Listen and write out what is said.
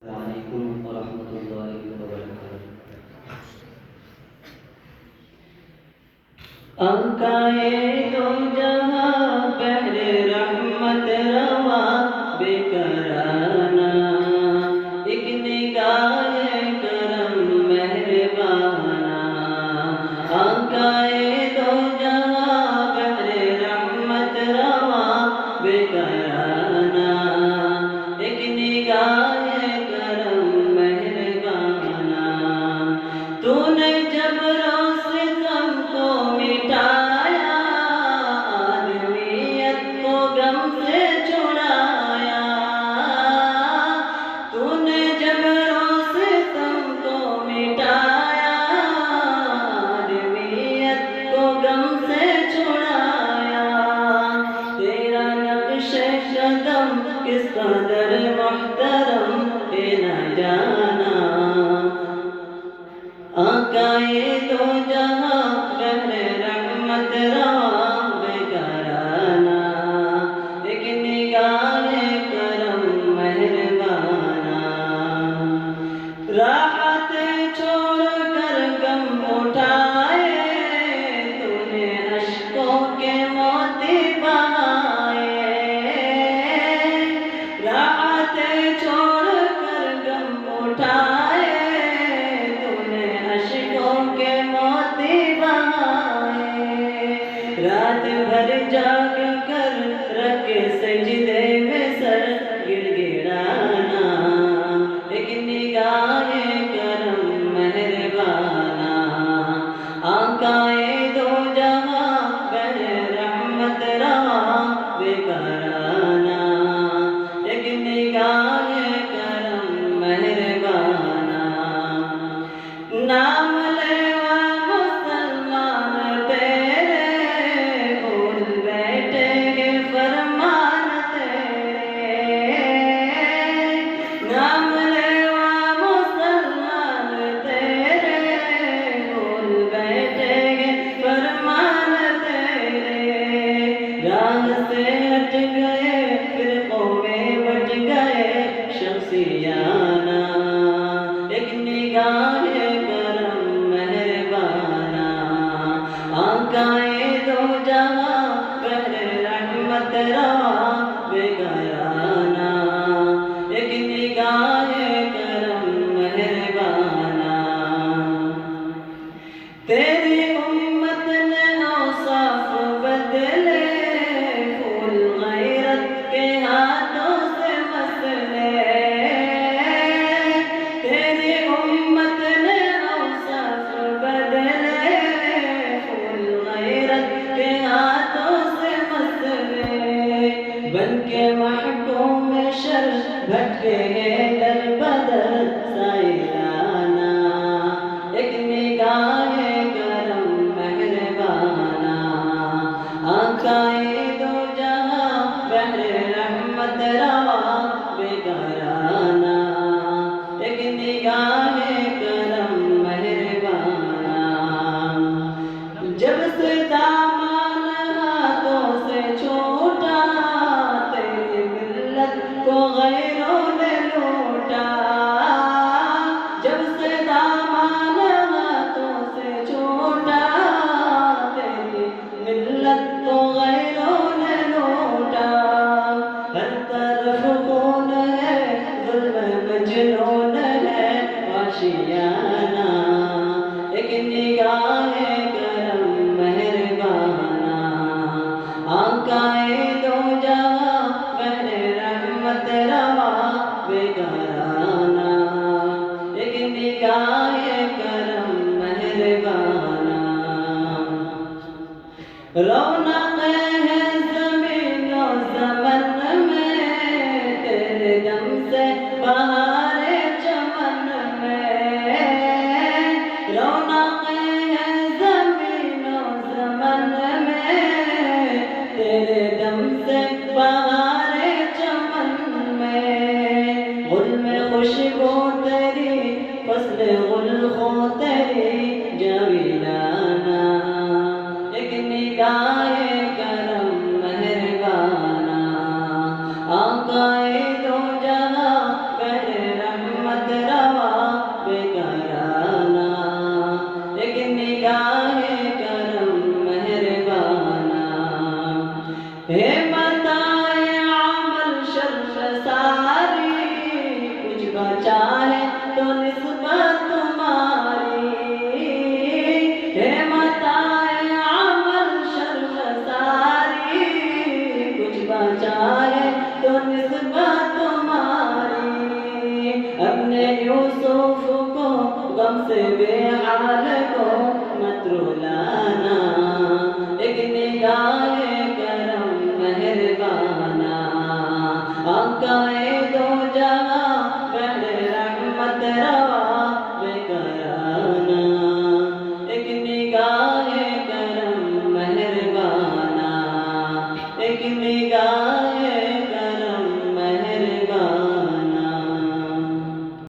وعلیکم ورحمۃ اللہ وبرکاتہ۔ آقائے دو جہاں بحر رحمت روا بے کرانہ، ایک نگاہ کرم مہربانہ۔ آقائے دو جہاں بحر رحمت روا بے کرانہ، ایک نگاہ کرم مہربانہ۔ تو نے جب ستم کو مٹایا، آدمیت کو غم سے چھڑایا۔ تو نے جب ستم کو مٹایا، آدمیت کو غم سے چھڑایا۔ تیرا نقش قدم کس قدر محترم ہے نہ جانا۔ آقائے دو جہاں بحر رحمت رواں بے کرانہ، ایک نگاہ کرم مہربانہ۔ راحت چھوڑ کر غم اٹھائے، تو نے اشکوں کے موتی بہائے۔ راحت چھوڑ کر غم اٹھائے، رات بھر جاگ کر رکھے سجدے میں سر گر گرانا، ایک نگاہ کرم مہربانہ۔ آقائے دو جہاں بحر رحمت رواں بے کرانہ، ایک نگاہ کرم مہربانہ۔ نام لیوا مسلمان تیرے، بھول بیٹھے گے فرمان تیرے۔ نام لیوا مسلمان تیرے، بھول بیٹھے گے فرمان تیرے۔ راہ سے ہٹ گئے فرقوں میں بٹ گئے شخصیانہ، ایک نگاہ کرم مہربانہ۔ آقائے دو جہاں بحر رحمت رواں بے کرانہ، ایک نگاہ کرم مہربانہ۔ تیری امت نے اوصاف بدلے، پھول غیرت کے ہاتھوں سے مسلے۔ تیری امت نے اوصاف بدلے، پھول غیرت کے ہاتھوں سے مسلے۔ بن کے محکوم شر بھٹکے ہیں در بدر سائرانہ، ایک نگاہ کرم مہربانہ۔ آقائے دو جہاں بحر رحمت رواں بے کرانہ، ایک نگاہ کرم مہربانہ۔ جب سے دامان ہاتھوں سے چھوٹا، تیری ملت کو غیروں نے لوٹا۔ جب سے دامان ہاتھوں سے چھوٹا، تیری ملت کو غیروں نے لوٹا۔ ہر طرف خون ہے، ظلم مجنون ہے آشیانہ، ایک نگاہ کرم مہربانہ۔ آقائے دو جہاں بحر رحمت رواں بے کرانہ، ایک نگاہ کرم مہربانہ۔ رونق ہے زمین و زمن میں، تیرے دم سے بہار چمن میں۔ رونق ہے زمین و زمن میں، تیرے دم سے بہار چمن میں۔ گل میں خوشبو تیری، فصل گل خو تیری جاویدانہ، ایک نگاہ کرم مہربانہ۔ آقائے دو جہاں بحر رحمت بچا ہے تو نسبت تمہاری ہے متائے عمل شرمساری کچھ بچا ہے تو نسبت تمہاری اپنے یوسف کو غم سے بے حال کو مت رلانا ایک نگاہ کرم مہربانا آقا